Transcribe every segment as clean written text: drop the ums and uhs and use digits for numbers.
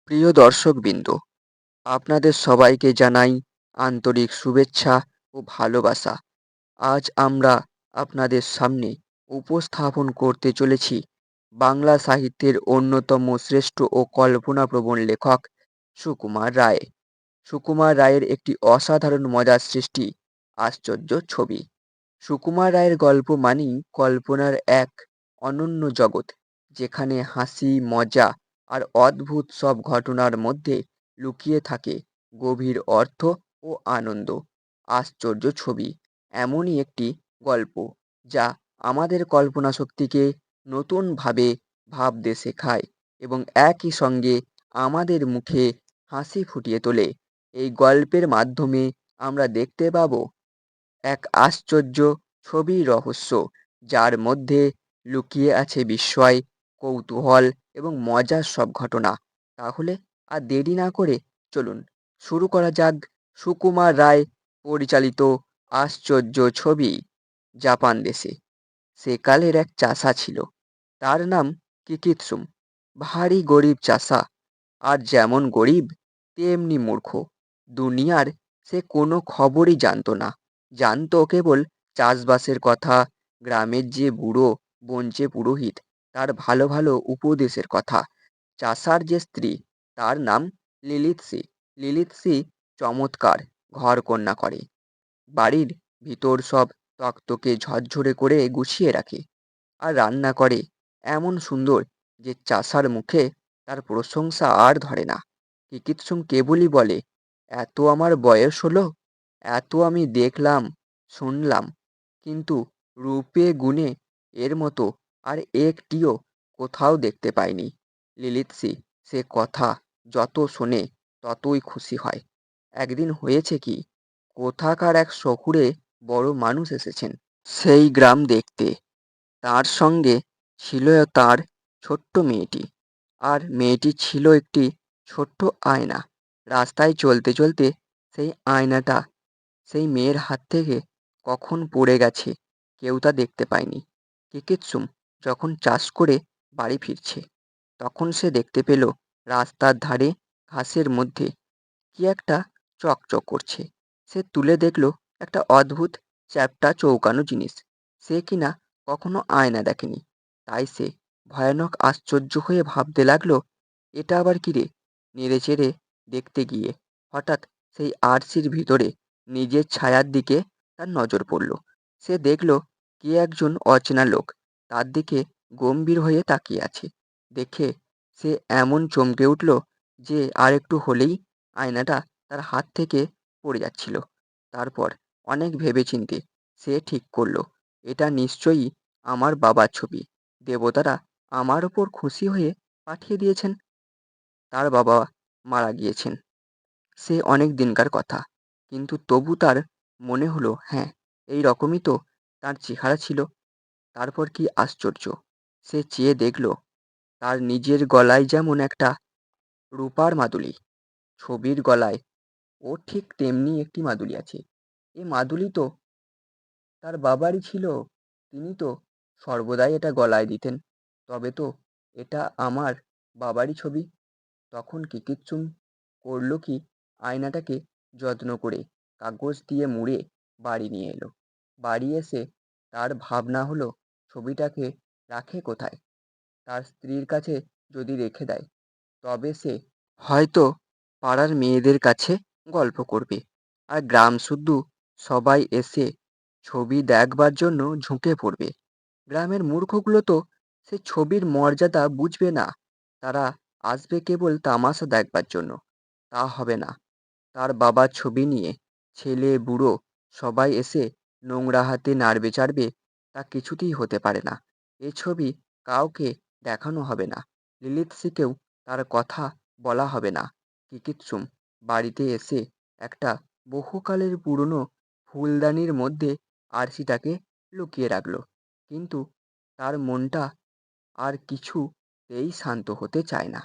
প্রিয় দর্শকবৃন্দ, আপনাদের সবাইকে জানাই আন্তরিক শুভেচ্ছা ও ভালোবাসা। আজ আমরা আপনাদের সামনে উপস্থাপন করতে চলেছি বাংলা সাহিত্যের অন্যতম শ্রেষ্ঠ ও কল্পনাপ্রবণ লেখক সুকুমার রায়। সুকুমার রায়ের একটি অসাধারণ মজার সৃষ্টি, আশ্চর্য ছবি। সুকুমার রায়ের গল্প মানেই কল্পনার এক অনন্য জগৎ, যেখানে হাসি, মজা আর অদ্ভুত সব ঘটনার মধ্যে লুকিয়ে থাকে গভীর অর্থ ও আনন্দ। আশ্চর্য ছবি এমনই একটি গল্প যা আমাদের কল্পনা শক্তিকে নতুনভাবে ভাবতে শেখায় এবং একই সঙ্গে আমাদের মুখে হাসি ফুটিয়ে তোলে। এই গল্পের মাধ্যমে আমরা দেখতে পাবো এক আশ্চর্য ছবির রহস্য, যার মধ্যে লুকিয়ে আছে বিস্ময়, কৌতূহল এবং মজার সব ঘটনা। তাহলে আর দেরি না করে চলুন শুরু করা যাক সুকুমার রায় পরিচালিত আশ্চর্য ছবি। জাপান দেশে সেকালের এক চাষা ছিল। তার নাম কিকিৎসুম। ভারী গরিব চাষা, আর যেমন গরিব তেমনি মূর্খ। দুনিয়ার সে কোনো খবরই জানতো না, জানতো কেবল চাষবাসের কথা, গ্রামের যে বুড়ো বঞ্চে পুরোহিত তার ভালো ভালো উপদেশের কথা। চাষার যে স্ত্রী, তার নাম লিলিৎসি। লিলিৎসি চমৎকার ঘরকন্না করে, বাড়ির ভিতর সব তকতকে ঝরঝরে করে গুছিয়ে রাখে, আর রান্না করে এমন সুন্দর যে চাষার মুখে তার প্রশংসা আর ধরে না। কিকিৎসুম কেবলই বলে, এত আমার বয়স হলো, এত আমি দেখলাম, শুনলাম, কিন্তু রূপে গুণে এর মতো আর একটিও কোথাও দেখতে পাইনি। লিলিৎসি সে কথা যত শোনে ততই খুশি হয়। একদিন হয়েছে কি, কোথাকার এক শহুরে বড় মানুষ এসেছেন সেই গ্রাম দেখতে। তার সঙ্গে ছিল তার ছোট্ট মেয়েটি, আর মেয়েটি ছিল একটি ছোট্ট আয়না। রাস্তায় চলতে চলতে সেই আয়নাটা সেই মেয়ের হাত থেকে কখন পড়ে গেছে কেউ তা দেখতে পায়নি। কিকিৎসুম যখন চাষ করে বাড়ি ফিরছে, তখন সে দেখতে পেল রাস্তার ধারে ঘাসের মধ্যে কি একটা চকচক করছে। সে তুলে দেখল একটা অদ্ভুত চ্যাপ্টা চৌকানো জিনিস, সে কিনা কখনো আয়না দেখেনি। তাই সে ভয়ানক আশ্চর্য হয়ে ভাবতে লাগলো, এটা আবার কি রে। নেড়ে চেড়ে দেখতে গিয়ে হঠাৎ সেই আরশির ভিতরে নিজের ছায়ার দিকে তার নজর পড়ল। সে দেখল কে একজন অচেনা লোক তার দিকে গম্ভীর হয়ে তাকিয়ে আছে। দেখে সে এমন চমকে উঠল যে আর একটু হলেই আয়নাটা তার হাত থেকে পড়ে যাচ্ছিল। তারপর অনেক ভেবেচিন্তে সে ঠিক করলো, এটা নিশ্চয়ই আমার বাবার ছবি। দেবতারা আমার ওপর খুশি হয়ে পাঠিয়ে দিয়েছেন। তার বাবা মারা গিয়েছেন সে অনেক দিনকার কথা, কিন্তু তবু তার মনে হলো, হ্যাঁ, এই রকমই তো তার চেহারা ছিল। তারপর কি আশ্চর্য, সে চেয়ে দেখল তার নিজের গলায় যেমন একটা রূপার মাদুলি, ছবির গলায় ও ঠিক তেমনি একটি মাদুলি আছে। এ মাদুলি তো তার বাবারই ছিল, তিনি তো সর্বদাই এটা গলায় দিতেন। তবে তো এটা আমার বাবারই ছবি। তখন কিকিচ্ছুম করল কি, আয়নাটাকে যত্ন করে কাগজ দিয়ে মুড়ে বাড়ি নিয়ে এলো। বাড়ি এসে তার ভাবনা হলো, ছবিটাকে রাখে কোথায়। তার স্ত্রীর কাছে যদি রেখে দেয়, তবে সে হয়তো পাড়ার মেয়েদের কাছে গল্প করবে, আর গ্রাম শুদ্ধ সবাই এসে ছবি দেখবার জন্য ঝুঁকে পড়বে। গ্রামের মূর্খগুলো তো সে ছবির মর্যাদা বুঝবে না, তারা আসবে কেবল তামাশা দেখবার জন্য। তা হবে না। তার বাবার ছবি নিয়ে ছেলে বুড়ো সবাই এসে নোংরা হাতে নাড়বে চাড়বে, তা কিছুতেই হতে পারে না। এ ছবি কাউকে দেখানো হবে না, লিলিৎসিকেও তার কথা বলা হবে না। কিকিৎসুম বাড়িতে এসে একটা বহুকালের পুরনো ফুলদানির মধ্যে আরশিটাকে লুকিয়ে রাখলো, কিন্তু তার মনটা আর কিছুতেই শান্ত হতে চায় না।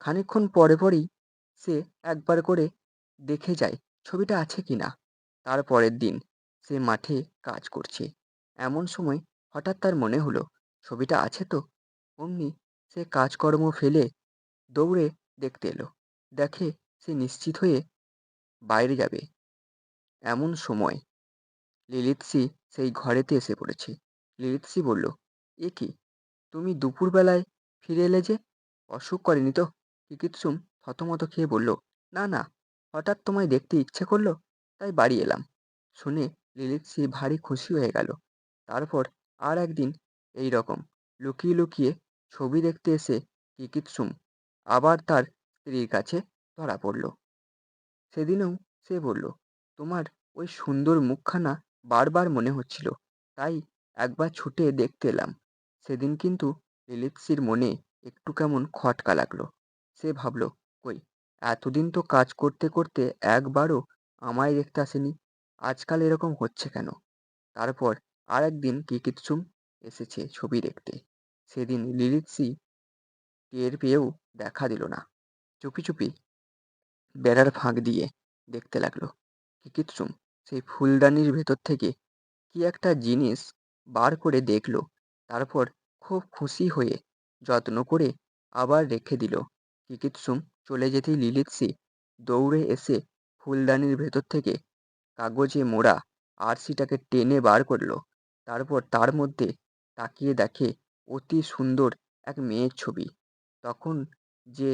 খানিকক্ষণ পরে পরেই সে একবার করে দেখে যায় ছবিটা আছে কিনা। তার পরের দিন সে মাঠে কাজ করছে, এমন সময় হঠাৎ তার মনে হলো ছবিটা আছে তো। অমনি সে কাজকর্ম ফেলে দৌড়ে দেখতে এলো। দেখে সে নিশ্চিত হয়ে বাইরে যাবে, এমন সময় লিলিৎসি সেই ঘরেতে এসে পড়েছে। লিলিৎসি বলল, এ কি, তুমি দুপুরবেলায় ফিরে এলে যে? অসুখ করেনি তো? কিকিৎসুম থতমত খেয়ে বলল, না না, হঠাৎ তোমায় দেখতে ইচ্ছে করলো, তাই বাড়ি এলাম। শুনে লিলিৎসি ভারী খুশি হয়ে গেল। তারপর আর একদিন এই রকম লুকিয়ে লুকিয়ে ছবি দেখতে এসে কিকিৎসুম আবার তার স্ত্রীর কাছে ধরা পড়ল। সেদিনেও সে বলল, তোমার ওই সুন্দর মুখখানা বারবার মনে হচ্ছিল, তাই একবার ছুটে দেখতে এলাম। সেদিন কিন্তু লিলিৎসির মনে একটু কেমন খটকা লাগলো। সে ভাবল, কই, এতদিন তো কাজ করতে করতে একবারও আমায় দেখতে আসেনি, আজকাল এরকম হচ্ছে কেন? তারপর আর একদিন কিকিৎসুম এসেছে ছবি দেখতে। সেদিন লিলিৎসি টের পেয়েও দেখা দিল না। চুপি চুপি বেড়ার ফাঁক দিয়ে দেখতে লাগলো। কিকিৎসুম সেই ফুলদানির ভেতর থেকে কি একটা জিনিস বার করে দেখলো। তারপর খুব খুশি হয়ে যত্ন করে আবার রেখে দিল। কিকিৎসুম চলে যেতেই লিলিৎসি দৌড়ে এসে ফুলদানির ভেতর থেকে কাগজে মোড়া আরশিটাকে টেনে বার করলো। তারপর তার মধ্যে তাকিয়ে দেখে অতি সুন্দর এক মেয়ের ছবি। তখন যে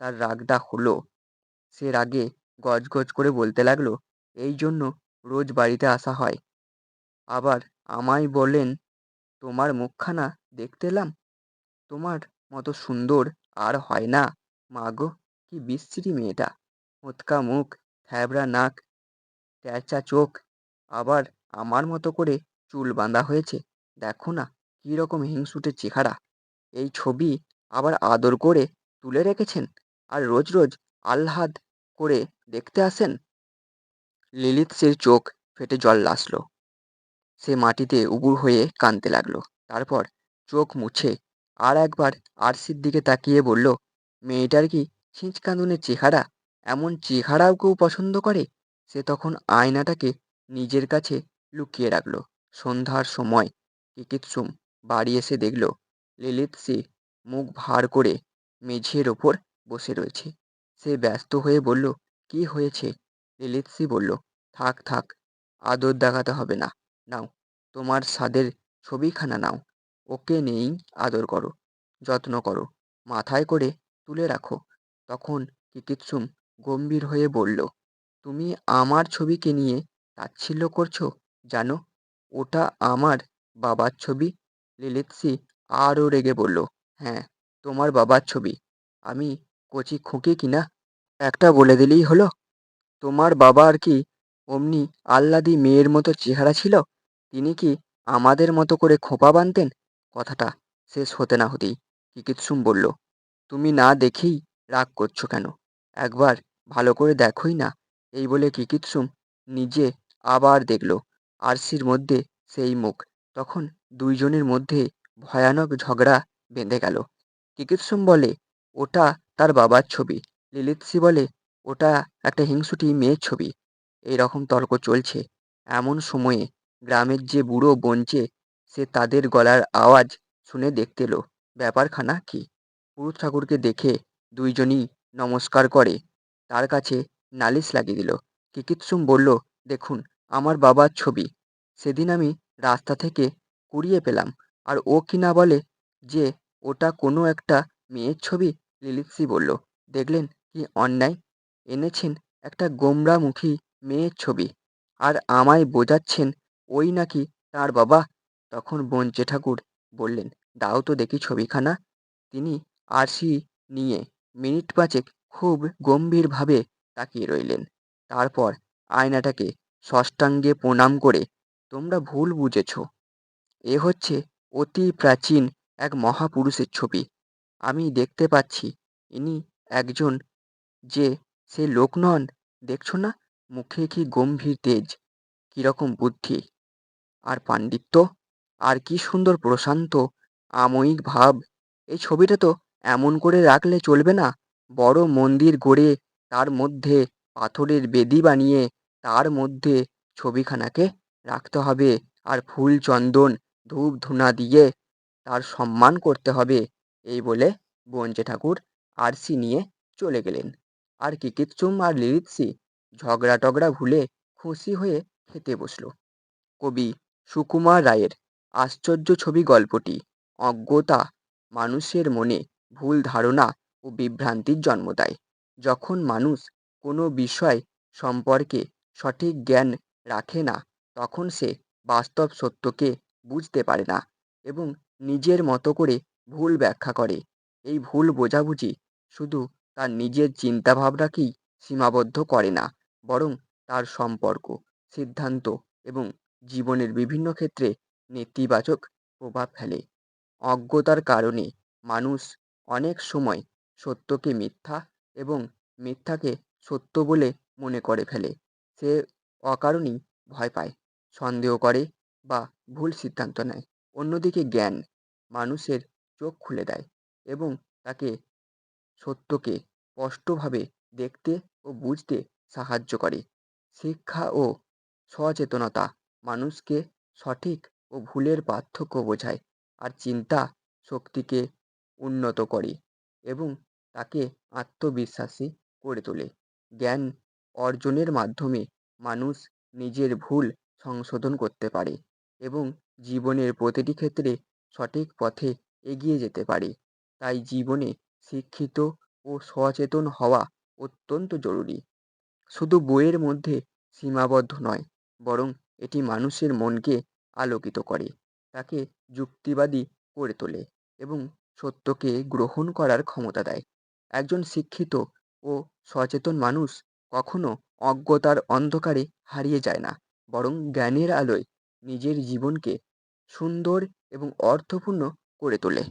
তার রাগটা হলো, সে রাগে গজগজ করে বলতে লাগলো, এই জন্য রোজ বাড়িতে আসা হয়, আবার আমায় বলেন তোমার মুখখানা দেখতে এলাম, তোমার মতো সুন্দর আর হয় না। মা গো, কি বিশ্রী মেয়েটা, মোৎকা মুখ, থ্যাবড়া নাক, তেরচা চোখ, আবার আমার মতো করে চুল বাঁধা হয়েছে। দেখো না কি রকম হিংসুটে চেহারা। এই ছবি আবার আদর করে তুলে রেখেছেন, আর রোজ রোজ আহ্লাদ করে দেখতে আসেন। লিলিৎসির চোখ ফেটে জল আসলো। সে মাটিতে উবু হয়ে কাঁদতে লাগলো। তারপর চোখ মুছে আর একবার আরশির দিকে তাকিয়ে বলল, মেয়েটার কি ছিঁচকাঁদুনের চেহারা, এমন চেহারাও কেউ পছন্দ করে? সে তখন আয়নাটাকে নিজের কাছে লুকিয়ে রাখলো। সন্ধ্যার সময় কিকিৎসুম বাড়ি এসে দেখল লিলিৎসি মুখ ভার করে মেঝের ওপর বসে রয়েছে। সে ব্যস্ত হয়ে বলল, কি হয়েছে? লিলিৎসি বলল, থাক থাক, আদর দেখাতে হবে না, নাও তোমার স্বাদের ছবিখানা নাও, ওকে নিয়েই আদর করো, যত্ন করো, মাথায় করে তুলে রাখো। তখন কিকিৎসুম গম্ভীর হয়ে বলল, তুমি আমার ছবিকে নিয়ে তাচ্ছিল্য করছো? জানো, ওটা আমার বাবার ছবি। লিলিৎসি আরও রেগে বলল, হ্যাঁ, তোমার বাবার ছবি। আমি কচি খুকি কিনা, একটা বলে দিলেই হলো। তোমার বাবার কি অমনি আহ্লাদি মেয়ের মতো চেহারা ছিল? তিনি কি আমাদের মতো করে খোঁপা বাঁধতেন? কথাটা শেষ হতে না হতেই কিকিৎসুম বলল, তুমি না দেখেই রাগ করছো কেন? একবার ভালো করে দেখোই না। এই বলে কিকিৎসুম নিজে আবার দেখল আরশির মধ্যে সেই মুখ। তখন দুইজনের মধ্যে ভয়ানক ঝগড়া বেঁধে গেল। কিকিৎসুম বলে, ওটা তার বাবার ছবি। লিলিৎসি বলে, ওটা একটা হিংসুটি মেয়ের ছবি। এই রকম তর্ক চলছে। এমন সময়ে গ্রামের যে বুড়ো বঞ্চে, সে তাদের গলার আওয়াজ শুনে দেখতে এলো ব্যাপারখানা কি। পুরুত ঠাকুরকে দেখে দুইজনই নমস্কার করে তার কাছে নালিশ লাগিয়ে দিল। কিকিৎসুম বলল, দেখুন, আমার বাবার ছবি সেদিন আমি রাস্তা থেকে কুড়িয়ে পেলাম, আর ও কিনা বলে যে ওটা কোনো একটা মেয়ের ছবি। লিলিৎসি বলল, দেখলেন কি অন্যায়, এনেছেন একটা গোমড়ামুখী মেয়ের ছবি, আর আমায় বোঝাচ্ছেন ওই নাকি তার বাবা। তখন বঞ্চে ঠাকুর বললেন, দাও তো দেখি ছবিখানা। তিনি আরশি নিয়ে মিনিট পাঁচেক খুব গম্ভীরভাবে তাকিয়ে রইলেন। তারপর আয়নাটাকে সাষ্টাঙ্গে প্রণাম করে, তোমরা ভুল বুঝেছ, এ হচ্ছে অতি প্রাচীন এক মহাপুরুষের ছবি। আমি দেখতে পাচ্ছি ইনি একজন, যে সে লোক নন। দেখছো না, মুখে কি গম্ভীর তেজ, কিরকম বুদ্ধি আর পাণ্ডিত্য, আর কি সুন্দর প্রশান্ত আময়িক ভাব। এই ছবিটা তো এমন করে রাখলে চলবে না। বড় মন্দির গড়ে তার মধ্যে পাথরের বেদি বানিয়ে তার মধ্যে ছবিখানাকে রাখতে হবে, আর ফুল চন্দন ধূপ ধুনা দিয়ে তার সম্মান করতে হবে। এই বলে বঞ্চে ঠাকুর আরশি নিয়ে চলে গেলেন। আর কিকিৎসুম আর লিরিৎসি ঝগড়া টগড়া ভুলে খুশি হয়ে খেতে বসল। কবি সুকুমার রায়ের আশ্চর্য ছবি গল্পটি অজ্ঞতা মানুষের মনে ভুল ধারণা ও বিভ্রান্তির জন্ম দেয়। যখন মানুষ কোনো বিষয় সম্পর্কে সঠিক জ্ঞান রাখে না, তখন সে বাস্তব সত্যকে বুঝতে পারে না এবং নিজের মতো করে ভুল ব্যাখ্যা করে। এই ভুল বোঝাবুঝি শুধু তার নিজের চিন্তাভাবনাকেই সীমাবদ্ধ করে না, বরং তার সম্পর্ক, সিদ্ধান্ত এবং জীবনের বিভিন্ন ক্ষেত্রে নেতিবাচক প্রভাব ফেলে। অজ্ঞতার কারণে মানুষ অনেক সময় সত্যকে মিথ্যা এবং মিথ্যাকে সত্য বলে মনে করে ফেলে। সে অকারণেই ভয় পায়, সন্দেহ করে বা ভুল সিদ্ধান্ত নেয়। অন্যদিকে জ্ঞান মানুষের চোখ খুলে দেয় এবং তাকে সত্যকে স্পষ্টভাবে দেখতে ও বুঝতে সাহায্য করে। শিক্ষা ও সচেতনতা মানুষকে সঠিক ও ভুলের পার্থক্য বোঝায়, আর চিন্তা শক্তিকে উন্নত করে এবং তাকে আত্মবিশ্বাসী করে তোলে। জ্ঞান অর্জনের মাধ্যমে মানুষ নিজের ভুল সংশোধন করতে পারে এবং জীবনের প্রতিটি ক্ষেত্রে সঠিক পথে এগিয়ে যেতে পারে। তাই জীবনে শিক্ষিত ও সচেতন হওয়া অত্যন্ত জরুরি। শুধু বইয়ের মধ্যে সীমাবদ্ধ নয়, বরং এটি মানুষের মনকে আলোকিত করে, তাকে যুক্তিবাদী করে তোলে এবং সত্যকে গ্রহণ করার ক্ষমতা দেয়। একজন শিক্ষিত ও সচেতন মানুষ কখনো অজ্ঞতার অন্ধকারে হারিয়ে যায় না, বরং জ্ঞানের আলোয় নিজের জীবনকে সুন্দর এবং অর্থপূর্ণ করে তোলে।